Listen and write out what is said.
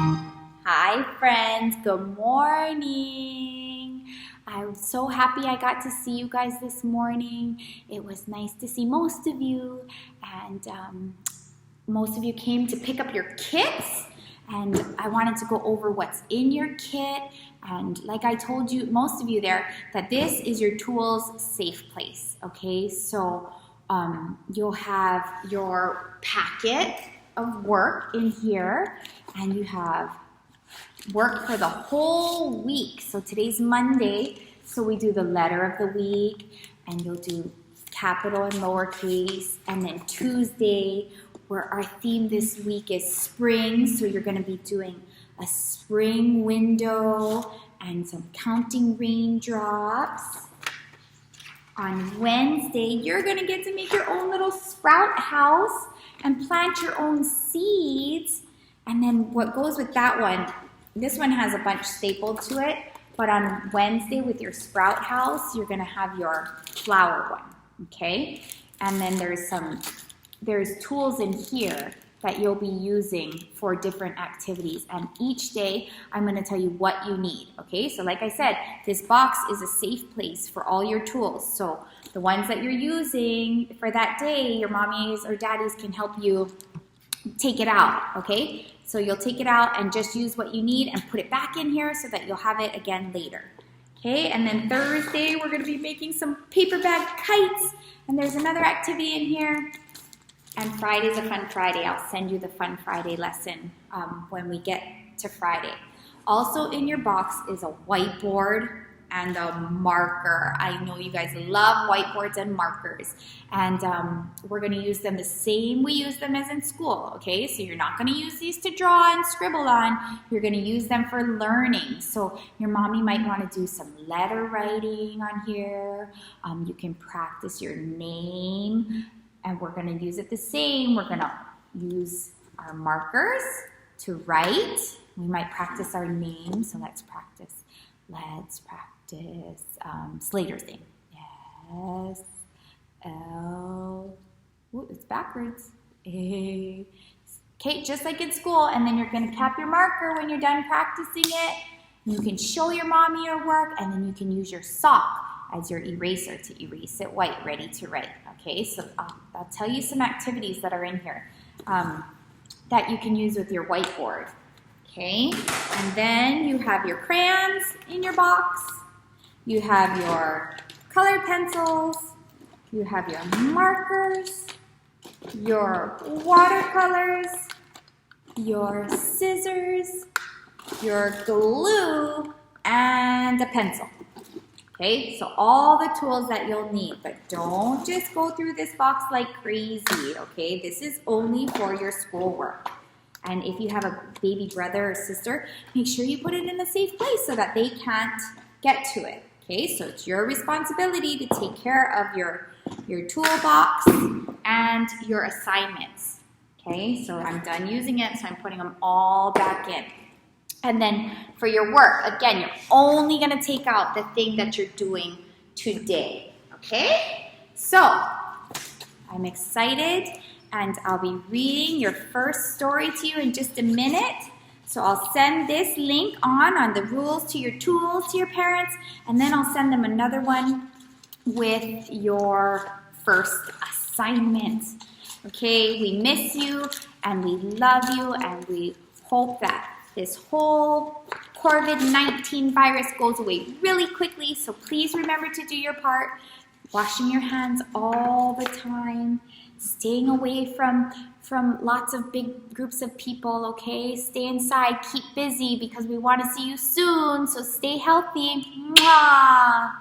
Hi friends, good morning. I'm so happy I got to see you guys this morning. It was nice to see most of you, and most of you came to pick up your kits, and I wanted to go over what's in your kit. And like I told you, most of you there, that this is your tools safe place, okay? So you'll have your packet of work in here, and you have work for the whole week. So today's Monday, so we do the letter of the week, and you'll do capital and lowercase. And then Tuesday, where our theme this week is spring, so you're going to be doing a spring window and some counting raindrops. On Wednesday, you're going to get to make your own little sprout house and plant your own seeds. And then what goes with that one, this one has a bunch stapled to it, but on Wednesday with your sprout house, you're gonna have your flower one, okay? And then there's tools in here that you'll be using for different activities. And each day, I'm gonna tell you what you need, okay? So like I said, this box is a safe place for all your tools. So the ones that you're using for that day, your mommies or daddies can help you take it out, okay? So you'll take it out and just use what you need and put it back in here so that you'll have it again later. Okay, and then Thursday we're gonna be making some paper bag kites, and there's another activity in here. And Friday's a fun Friday. I'll send you the fun Friday lesson when we get to Friday. Also in your box is a whiteboard and a marker. I know you guys love whiteboards and markers, and we're going to use them the same we use them as in school, okay? So you're not going to use these to draw and scribble on. You're going to use them for learning. So your mommy might want to do some letter writing on here. You can practice your name, and we're going to use it the same. We're going to use our markers to write. We might practice our name, so let's practice. Let's practice Slater's name. S L. Ooh, it's backwards. A. Okay, just like in school. And then you're going to cap your marker when you're done practicing it. You can show your mommy your work, and then you can use your sock as your eraser to erase it white, ready to write. Okay, so I'll tell you some activities that are in here that you can use with your whiteboard. Okay, and then you have your crayons in your box. You have your colored pencils. You have your markers, your watercolors, your scissors, your glue, and a pencil. Okay, so all the tools that you'll need, but don't just go through this box like crazy, okay? This is only for your schoolwork. And if you have a baby brother or sister, make sure you put it in a safe place so that they can't get to it. Okay, so it's your responsibility to take care of your toolbox and your assignments. Okay, so I'm done using it, so I'm putting them all back in. And then for your work, again, you're only gonna take out the thing that you're doing today. Okay, so I'm excited, and I'll be reading your first story to you in just a minute. So I'll send this link on the rules to your tools to your parents, and then I'll send them another one with your first assignment. Okay, we miss you, and we love you, and we hope that this whole COVID-19 virus goes away really quickly, so please remember to do your part. Washing your hands all the time, staying away from lots of big groups of people, okay? Stay inside, keep busy, because we want to see you soon, so stay healthy. Mwah!